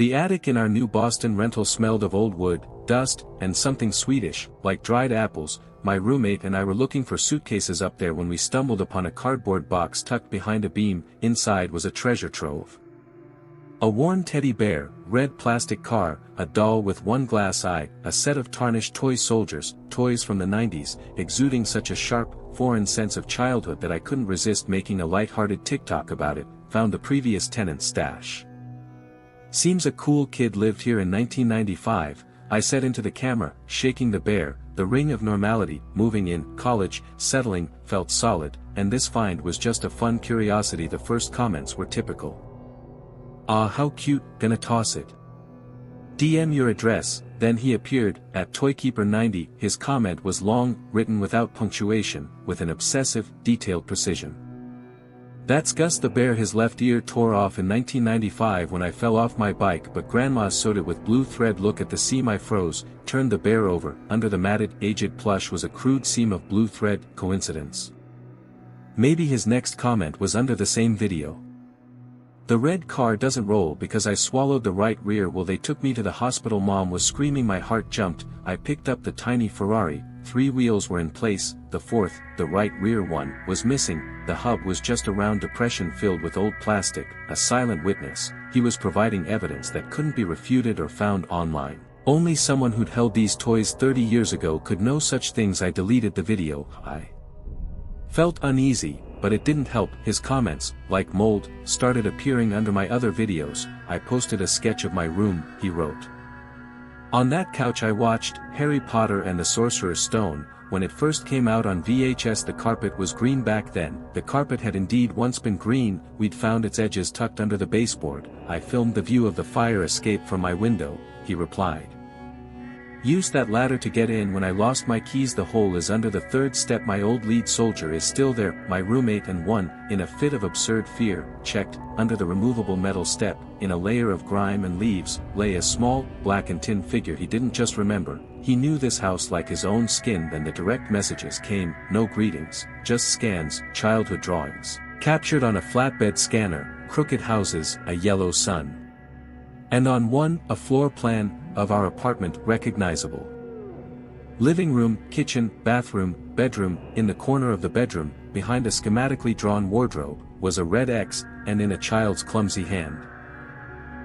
The attic in our new Boston rental smelled of old wood, dust, and something sweetish, like dried apples. My roommate and I were looking for suitcases up there when we stumbled upon a cardboard box tucked behind a beam. Inside was a treasure trove. A worn teddy bear, red plastic car, a doll with one glass eye, a set of tarnished toy soldiers, toys from the 90s, exuding such a sharp, foreign sense of childhood that I couldn't resist making a light-hearted TikTok about it. Found the previous tenant's stash. Seems a cool kid lived here in 1995, I said into the camera, shaking the bear. The ring of normality, moving in, college, settling, felt solid, and this find was just a fun curiosity. The first comments were typical. "Ah, how cute, gonna toss it. DM your address." Then he appeared, at Toykeeper90. His comment was long, written without punctuation, with an obsessive, detailed precision. "That's Gus the bear. His left ear tore off in 1995 when I fell off my bike, but Grandma sewed it with blue thread. Look at the seam I froze." Turned the bear over. Under the matted, aged plush was a crude seam of blue thread. Coincidence? Maybe his next comment was under the same video. "The red car doesn't roll because I swallowed the right rear. Well, they took me to the hospital. Mom was screaming. My heart jumped. I picked up the tiny Ferrari. 3 wheels were in place, the fourth, the right rear one, was missing. The hub was just a round depression filled with old plastic. A silent witness. He was providing evidence that couldn't be refuted or found online. Only someone who'd held these toys 30 years ago could know such things. I deleted the video. I felt uneasy, but it didn't help. His comments, like mold, started appearing under my other videos. I posted a sketch of my room, he wrote. "On that couch I watched Harry Potter and the Sorcerer's Stone. When it first came out on VHS, the carpet was green back then." The carpet had indeed once been green. We'd found its edges tucked under the baseboard. "I filmed the view of the fire escape from my window," he replied. "Used that ladder to get in when I lost my keys. The hole is under the 3rd step. My old lead soldier is still there." My roommate and one, in a fit of absurd fear, checked. Under the removable metal step, in a layer of grime and leaves, lay a small, black and tin figure. He didn't just remember, he knew this house like his own skin. Then the direct messages came. No greetings, just scans, childhood drawings. Captured on a flatbed scanner, crooked houses, a yellow sun. And on one, a floor plan of our apartment, recognizable. Living room, kitchen, bathroom, bedroom. In the corner of the bedroom, behind a schematically drawn wardrobe, was a red X, and in a child's clumsy hand.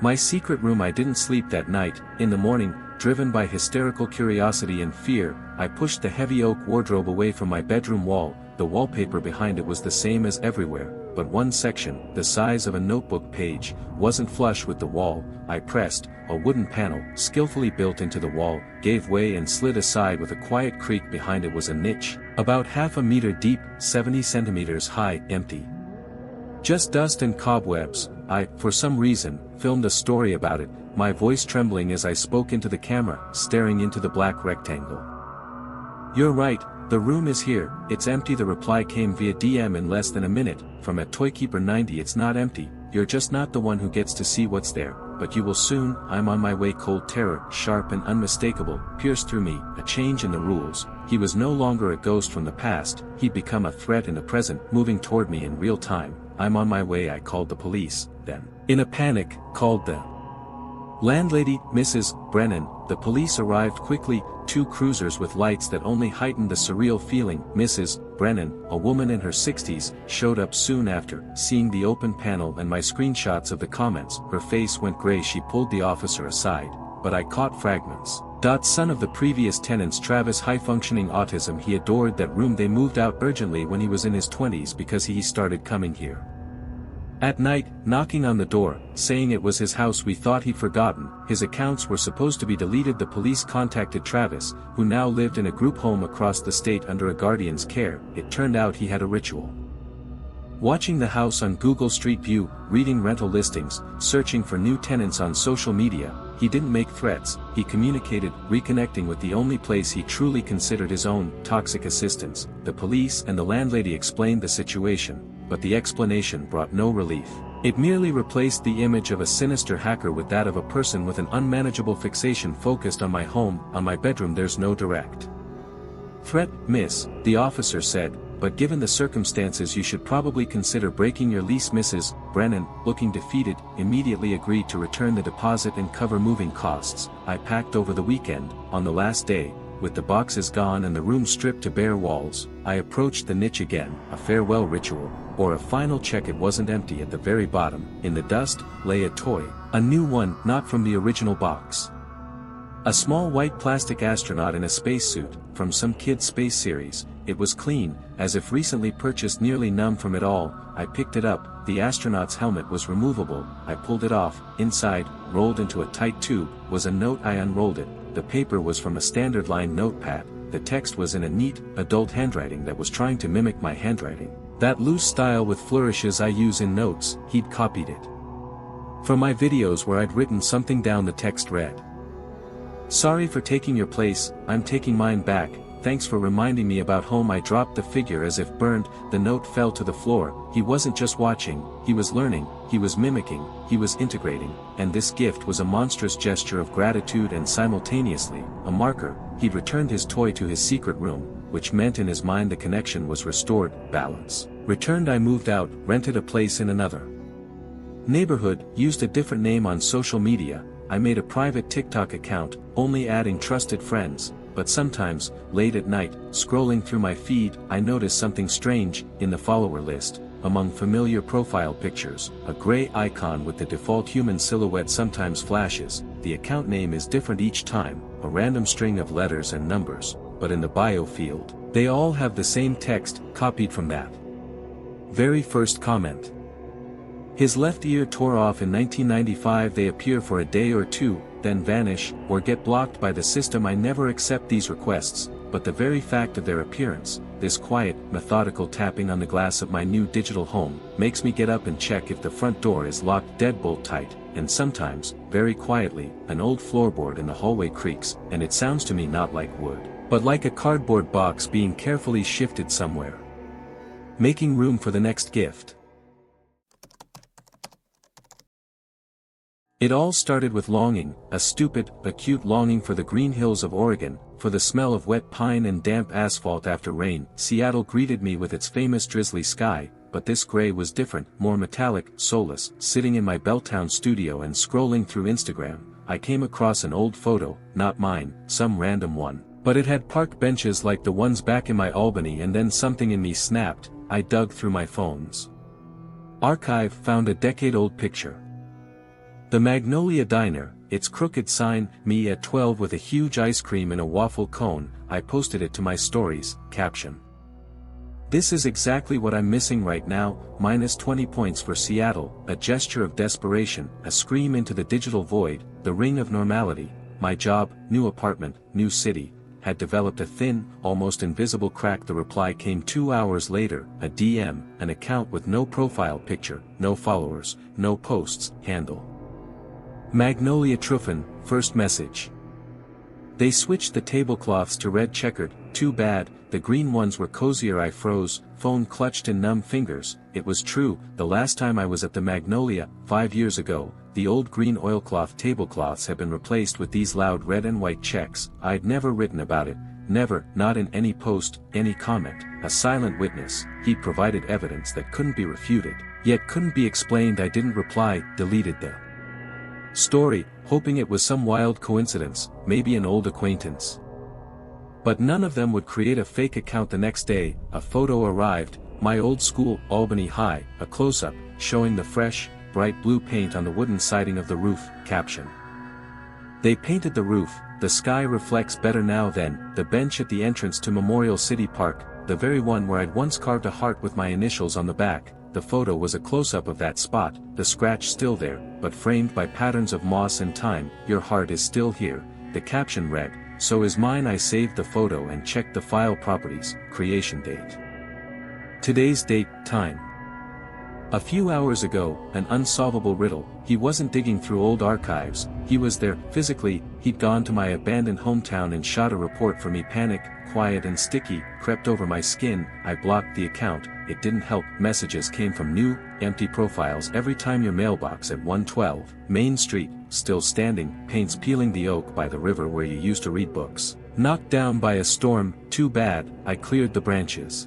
My secret room. I didn't sleep that night. In the morning, driven by hysterical curiosity and fear, I pushed the heavy oak wardrobe away from my bedroom wall. The wallpaper behind it was the same as everywhere, but one section, the size of a notebook page, wasn't flush with the wall. I pressed. A wooden panel, skillfully built into the wall, gave way and slid aside with a quiet creak. Behind it was a niche, about half a meter deep, 70 centimeters high, empty. Just dust and cobwebs. I, for some reason, filmed a story about it, my voice trembling as I spoke into the camera, staring into the black rectangle. "You're right, the room is here, it's empty." The reply came via DM in less than a minute, from @Toykeeper90. "It's not empty, you're just not the one who gets to see what's there, but you will soon. I'm on my way." Cold terror, sharp and unmistakable, pierced through me. A change in the rules. He was no longer a ghost from the past, he'd become a threat in the present, moving toward me in real time. "I'm on my way." I called the police, then, in a panic, called the landlady, Mrs. Brennan. The police arrived quickly, 2 cruisers with lights that only heightened the surreal feeling. Mrs. Brennan, a woman in her 60s, showed up soon after. Seeing the open panel and my screenshots of the comments, her face went gray. She pulled the officer aside, but I caught fragments. Son of the previous tenants, Travis, high-functioning autism. He adored that room. They moved out urgently when he was in his 20s because he started coming here at night, knocking on the door, saying it was his house. We thought he'd forgotten. His accounts were supposed to be deleted. The police contacted Travis, who now lived in a group home across the state under a guardian's care. It turned out he had a ritual. Watching the house on Google Street View, reading rental listings, searching for new tenants on social media. He didn't make threats, he communicated, reconnecting with the only place he truly considered his own, toxic assistants. The police and the landlady explained the situation, but the explanation brought no relief. It merely replaced the image of a sinister hacker with that of a person with an unmanageable fixation focused on my home. On my bedroom. There's no direct threat, miss, the officer said, but given the circumstances you should probably consider breaking your lease. Mrs. Brennan, looking defeated, immediately agreed to return the deposit and cover moving costs. I packed over the weekend. On the last day, with the boxes gone and the room stripped to bare walls, I approached the niche again, a farewell ritual, or a final check. It wasn't empty. At the very bottom, in the dust, lay a toy, a new one, not from the original box. A small white plastic astronaut in a spacesuit, from some kid's space series. It was clean, as if recently purchased. Nearly numb from it all, I picked it up. The astronaut's helmet was removable. I pulled it off. Inside, rolled into a tight tube, was a note. I unrolled it. The paper was from a standard line notepad. The text was in a neat, adult handwriting that was trying to mimic my handwriting. That loose style with flourishes I use in notes. He'd copied it from my videos where I'd written something down. The text read, "Sorry for taking your place, I'm taking mine back. Thanks for reminding me about home." I dropped the figure as if burned. The note fell to the floor. He wasn't just watching, he was learning, he was mimicking, he was integrating, and this gift was a monstrous gesture of gratitude and simultaneously, a marker. He'd returned his toy to his secret room, which meant in his mind the connection was restored. Balance returned. I moved out, rented a place in another neighborhood, used a different name on social media. I made a private TikTok account, only adding trusted friends. But sometimes, late at night, scrolling through my feed, I noticed something strange. In the follower list, among familiar profile pictures, a gray icon with the default human silhouette sometimes flashes. The account name is different each time, a random string of letters and numbers, but in the bio field, they all have the same text, copied from that very first comment. His left ear tore off in 1995. They appear for a day or two, then vanish, or get blocked by the system. I never accept these requests, but the very fact of their appearance, this quiet, methodical tapping on the glass of my new digital home, makes me get up and check if the front door is locked deadbolt tight, and sometimes, very quietly, an old floorboard in the hallway creaks, and it sounds to me not like wood, but like a cardboard box being carefully shifted somewhere, making room for the next gift. It all started with longing, a stupid, acute longing for the green hills of Oregon, for the smell of wet pine and damp asphalt after rain. Seattle greeted me with its famous drizzly sky, but this gray was different, more metallic, soulless. Sitting in my Belltown studio and scrolling through Instagram, I came across an old photo, not mine, some random one, but it had park benches like the ones back in my Albany, and then something in me snapped. I dug through my phone's archive, found a decade-old picture. The Magnolia Diner, its crooked sign, me at 12 with a huge ice cream in a waffle cone. I posted it to my stories, caption, "This is exactly what I'm missing right now, minus 20 points for Seattle," a gesture of desperation, a scream into the digital void, the ring of normality. My job, new apartment, new city, had developed a thin, almost invisible crack. The reply came 2 hours later, a DM, an account with no profile picture, no followers, no posts, handle Magnolia Truffin, first message. They switched the tablecloths to red checkered, too bad, the green ones were cozier. I froze, phone clutched in numb fingers. It was true, the last time I was at the Magnolia, 5 years ago, the old green oilcloth tablecloths had been replaced with these loud red and white checks. I'd never written about it, never, not in any post, any comment, a silent witness. He provided evidence that couldn't be refuted, yet couldn't be explained. I didn't reply, deleted the story, hoping it was some wild coincidence, maybe an old acquaintance. But none of them would create a fake account. The next day, a photo arrived, my old school, Albany High, a close-up, showing the fresh, bright blue paint on the wooden siding of the roof, caption, "They painted the roof, the sky reflects better now than." The bench at the entrance to Memorial City Park, the very one where I'd once carved a heart with my initials on the back. The photo was a close-up of that spot, the scratch still there, but framed by patterns of moss and time. "Your heart is still here." The caption read, "So is mine." I saved the photo and checked the file properties, creation date. Today's date, time. A few hours ago, an unsolvable riddle. He wasn't digging through old archives, he was there, physically. He'd gone to my abandoned hometown and shot a report for me. Panic, quiet and sticky, crept over my skin. I blocked the account. It didn't help. Messages came from new, empty profiles every time. "Your mailbox at 112, Main Street, still standing, paints peeling the oak by the river where you used to read books. Knocked down by a storm, too bad, I cleared the branches."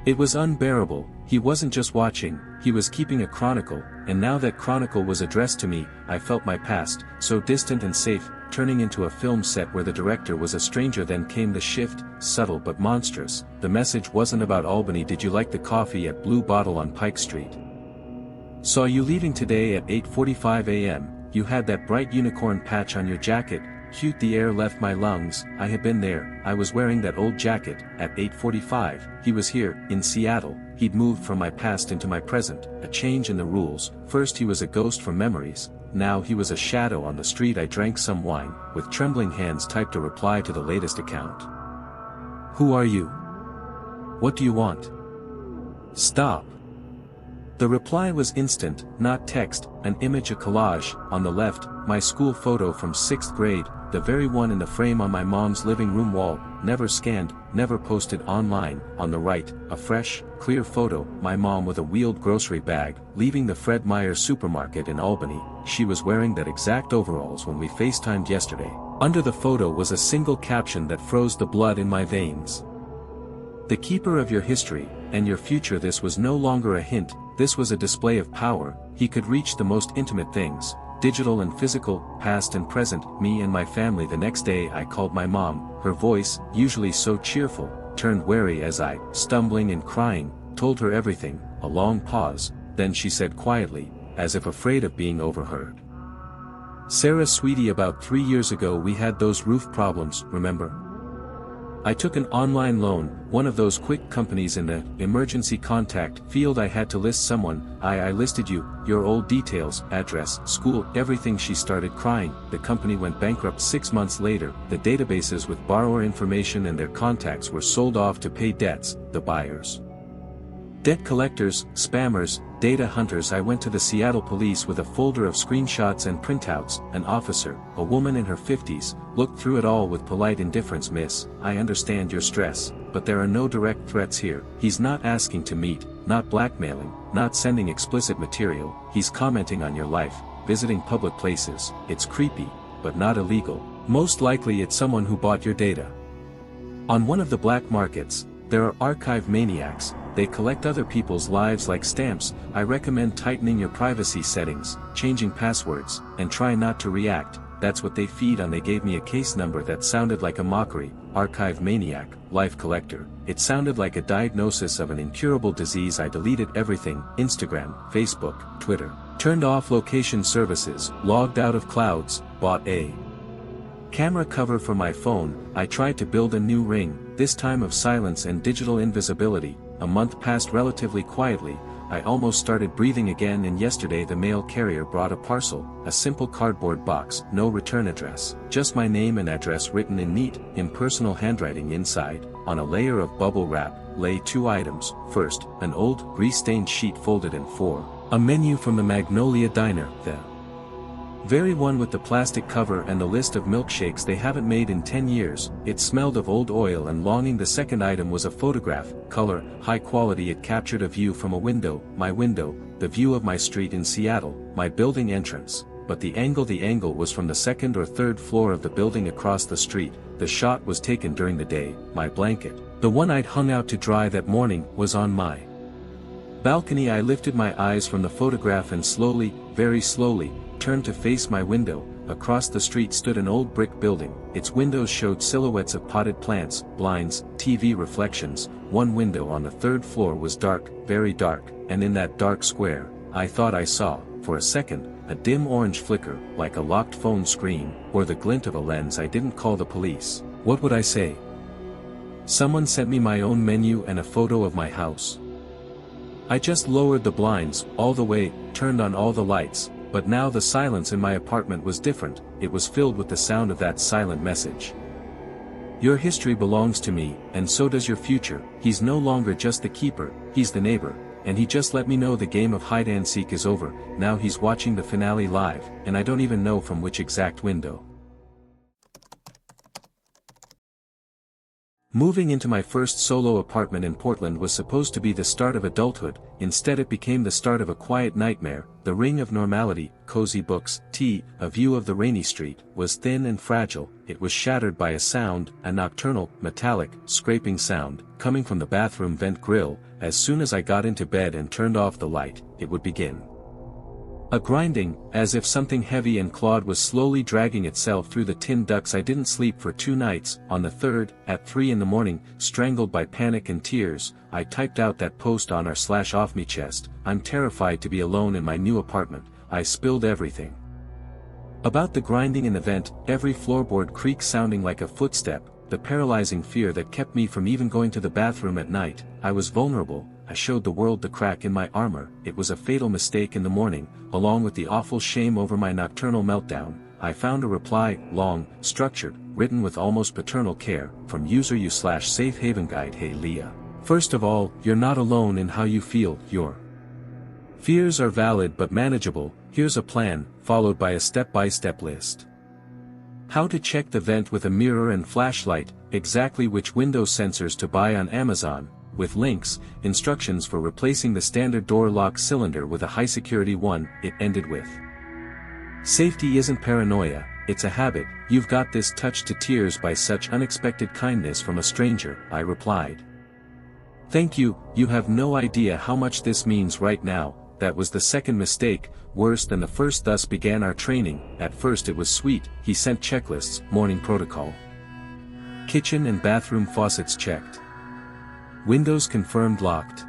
It was unbearable. He wasn't just watching, he was keeping a chronicle, and now that chronicle was addressed to me, I felt my past, so distant and safe, turning into a film set where the director was a stranger. Then came the shift, subtle but monstrous. The message wasn't about Albany. Did you like the coffee at Blue Bottle on Pike Street? Saw you leaving today at 8:45 a.m., you had that bright unicorn patch on your jacket. Cute. The air left my lungs. I had been there. I was wearing that old jacket. At 8:45, he was here, in Seattle. He'd moved from my past into my present, a change in the rules. First he was a ghost from memories, now he was a shadow on the street. I drank some wine, with trembling hands typed a reply to the latest account. Who are you? What do you want? Stop. The reply was instant, not text, an image, a collage. On the left, my school photo from 6th grade, the very one in the frame on my mom's living room wall, never scanned, never posted online. On the right, a fresh, clear photo, my mom with a wheeled grocery bag, leaving the Fred Meyer supermarket in Albany. She was wearing that exact overalls when we FaceTimed yesterday. Under the photo was a single caption that froze the blood in my veins. The keeper of your history, and your future. This was no longer a hint, this was a display of power. He could reach the most intimate things, digital and physical, past and present, me and my family. The next day I called my mom. Her voice, usually so cheerful, turned wary as I, stumbling and crying, told her everything. A long pause, then she said quietly, as if afraid of being overheard. Sarah, sweetie, about 3 years ago we had those roof problems, remember? I took an online loan, one of those quick companies in the emergency contact field. I had to list someone. I listed you, your old details, address, school, everything. She started crying. The company went bankrupt 6 months later. The databases with borrower information and their contacts were sold off to pay debts, the buyers. Debt collectors, spammers, data hunters. I went to the Seattle police with a folder of screenshots and printouts. An officer, a woman in her 50s, looked through it all with polite indifference. Miss, I understand your stress, but there are no direct threats here. He's not asking to meet, not blackmailing, not sending explicit material. He's commenting on your life, visiting public places. It's creepy, but not illegal. Most likely it's someone who bought your data. On one of the black markets, there are archive maniacs. They collect other people's lives like stamps. I recommend tightening your privacy settings, changing passwords, and try not to react. That's what they feed on. They gave me a case number that sounded like a mockery. Archive maniac, life collector. It sounded like a diagnosis of an incurable disease. I deleted everything, Instagram, Facebook, Twitter. Turned off location services, logged out of clouds, bought a camera cover for my phone. I tried to build a new ring, this time of silence and digital invisibility. A month passed relatively quietly. I almost started breathing again, and yesterday the mail carrier brought a parcel, a simple cardboard box, no return address, just my name and address written in neat, impersonal handwriting. Inside, on a layer of bubble wrap, lay 2 items. First, an old, grease-stained sheet folded in 4, a menu from the Magnolia Diner, the very one with the plastic cover and the list of milkshakes they haven't made in 10 years. It smelled of old oil and longing. The second item was a photograph, color, high quality. It captured a view from a window, my window, the view of my street in Seattle, my building entrance. But the angle was from the 2nd or 3rd floor of the building across the street. The shot was taken during the day. My blanket, the one I'd hung out to dry that morning, was on my balcony. I lifted my eyes from the photograph and slowly, very slowly, turned to face my window. Across the street stood an old brick building. Its windows showed silhouettes of potted plants, blinds, TV reflections. One window on the 3rd floor was dark, very dark, and in that dark square, I thought I saw, for a second, a dim orange flicker, like a locked phone screen, or the glint of a lens. I didn't call the police. What would I say? Someone sent me my own menu and a photo of my house. I just lowered the blinds, all the way, turned on all the lights. But now the silence in my apartment was different. It was filled with the sound of that silent message. Your history belongs to me, and so does your future. He's no longer just the keeper, he's the neighbor, and he just let me know the game of hide-and-seek is over. Now he's watching the finale live, and I don't even know from which exact window. Moving into my first solo apartment in Portland was supposed to be the start of adulthood. Instead it became the start of a quiet nightmare. The ring of normality, cozy books, tea, a view of the rainy street, was thin and fragile. It was shattered by a sound, a nocturnal, metallic, scraping sound, coming from the bathroom vent grill. As soon as I got into bed and turned off the light, it would begin. A grinding, as if something heavy and clawed was slowly dragging itself through the tin ducts. I didn't sleep for 2 nights. On the third, at 3 in the morning, strangled by panic and tears, I typed out that post on r/off me chest. I'm terrified to be alone in my new apartment. I spilled everything. About the grinding in the vent, every floorboard creak sounding like a footstep, the paralyzing fear that kept me from even going to the bathroom at night. I was vulnerable. I showed the world the crack in my armor. It was a fatal mistake in the morning. Along with the awful shame over my nocturnal meltdown, I found a reply, long, structured, written with almost paternal care, from user u/safe haven guide. Hey Leah. First of all, you're not alone in how you feel. Your fears are valid but manageable. Here's a plan, followed by a step-by-step list. How to check the vent with a mirror and flashlight, exactly which window sensors to buy on Amazon, with links, instructions for replacing the standard door lock cylinder with a high-security one. It ended with, "Safety isn't paranoia, it's a habit. You've got this." Touched to tears by such unexpected kindness from a stranger, I replied. "Thank you, you have no idea how much this means right now." That was the second mistake, worse than the first. Thus began our training. At first it was sweet. He sent checklists, morning protocol. Kitchen and bathroom faucets checked. Windows confirmed locked.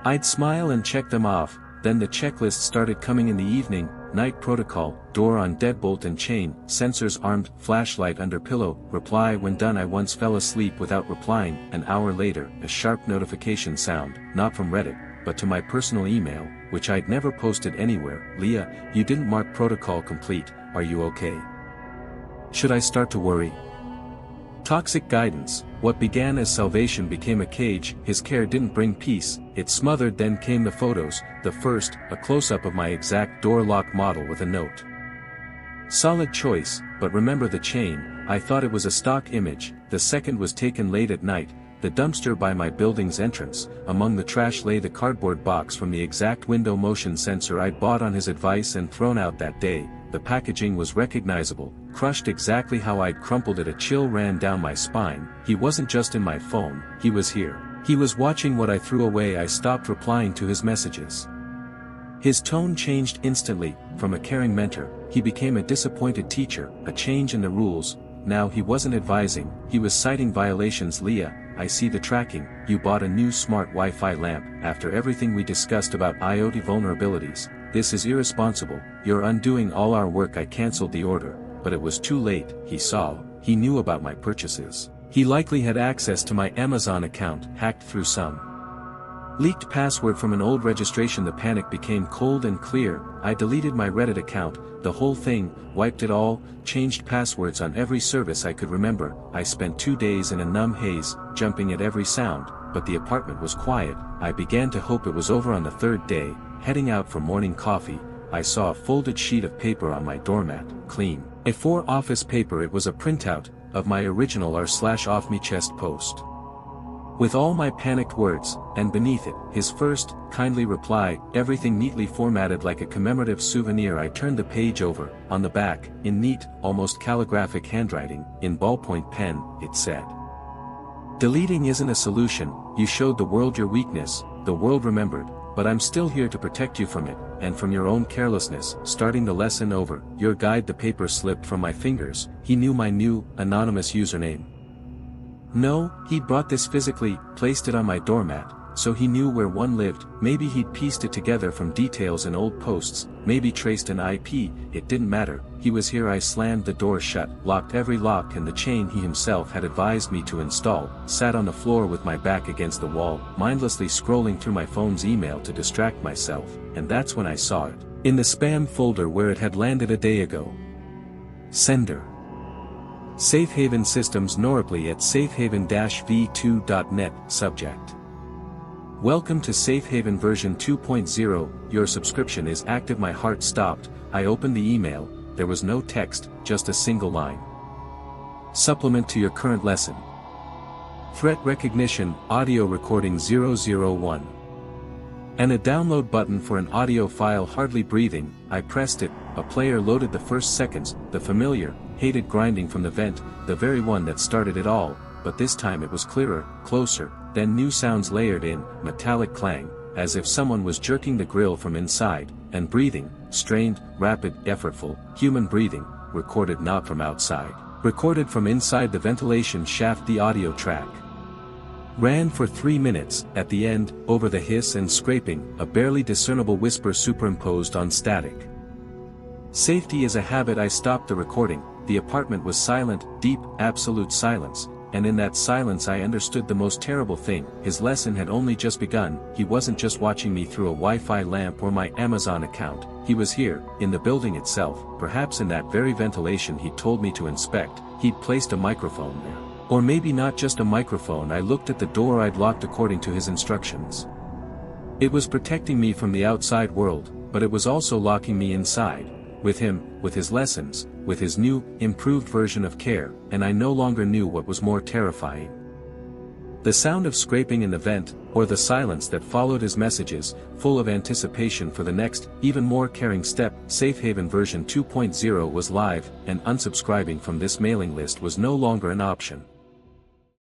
I'd smile and check them off. Then the checklist started coming in the evening. Night protocol, door on deadbolt and chain, sensors armed, flashlight under pillow, reply when done. I once fell asleep without replying. An hour later, a sharp notification sound, not from Reddit, but to my personal email, which I'd never posted anywhere. "Leah, you didn't mark protocol complete, are you okay? Should I start to worry?" Toxic guidance. What began as salvation became a cage. His care didn't bring peace, it smothered. Then came the photos. The first, a close-up of my exact door lock model with a note. "Solid choice, but remember the chain." I thought it was a stock image. The second was taken late at night. The dumpster by my building's entrance. Among the trash lay the cardboard box from the exact window motion sensor I'd bought on his advice and thrown out that day. The packaging was recognizable, crushed exactly how I'd crumpled it. A chill ran down my spine. He wasn't just in my phone, he was here. He was watching what I threw away. I stopped replying to his messages. His tone changed instantly. From a caring mentor, he became a disappointed teacher. A change in the rules. Now he wasn't advising, he was citing violations. "Leah, I see the tracking. You bought a new smart Wi-Fi lamp. After everything we discussed about IoT vulnerabilities, this is irresponsible. You're undoing all our work." I canceled the order, but it was too late. He saw, he knew about my purchases. He likely had access to my Amazon account, hacked through some leaked password from an old registration. The panic became cold and clear. I deleted my Reddit account, the whole thing, wiped it all, changed passwords on every service I could remember. I spent 2 days in a numb haze, jumping at every sound, but the apartment was quiet. I began to hope it was over. On the third day, heading out for morning coffee, I saw a folded sheet of paper on my doormat, clean. A office paper. It was a printout of my original r/off me chest post, with all my panicked words, and beneath it, his first, kindly reply, everything neatly formatted like a commemorative souvenir. I turned the page over. On the back, in neat, almost calligraphic handwriting, in ballpoint pen, it said, "Deleting isn't a solution. You showed the world your weakness, the world remembered, but I'm still here to protect you from it, and from your own carelessness." Starting the lesson over, your guide. The paper slipped from my fingers. He knew my new, anonymous username. No, he'd brought this physically, placed it on my doormat, so he knew where one lived. Maybe he'd pieced it together from details in old posts, maybe traced an IP, it didn't matter. He was here. I slammed the door shut, locked every lock and the chain he himself had advised me to install, sat on the floor with my back against the wall, mindlessly scrolling through my phone's email to distract myself, and that's when I saw it, in the spam folder where it had landed a day ago. Sender: Safe Haven Systems, Norripley at safehaven-v2.net. Subject: Welcome to Safe Haven version 2.0, your subscription is active. My heart stopped. I opened the email. There was no text, just a single line. Supplement to your current lesson. Threat recognition, audio recording 001. And a download button for an audio file. Hardly breathing, I pressed it. A player loaded. The first seconds, the familiar, hated grinding from the vent, the very one that started it all, but this time it was clearer, closer, then new sounds layered in, metallic clang, as if someone was jerking the grill from inside, and breathing, strained, rapid, effortful, human breathing, recorded not from outside, recorded from inside the ventilation shaft. The audio track ran for 3 minutes. At the end, over the hiss and scraping, a barely discernible whisper superimposed on static. Safety is a habit. I stopped the recording. The apartment was silent, deep, absolute silence, and in that silence I understood the most terrible thing. His lesson had only just begun. He wasn't just watching me through a Wi-Fi lamp or my Amazon account. He was here, in the building itself, perhaps in that very ventilation he'd told me to inspect. He'd placed a microphone there. Or maybe not just a microphone. I looked at the door I'd locked according to his instructions. It was protecting me from the outside world, but it was also locking me inside, with him, with his lessons, with his new, improved version of care, and I no longer knew what was more terrifying. The sound of scraping in the vent, or the silence that followed his messages, full of anticipation for the next, even more caring step. Safe Haven version 2.0 was live, and unsubscribing from this mailing list was no longer an option.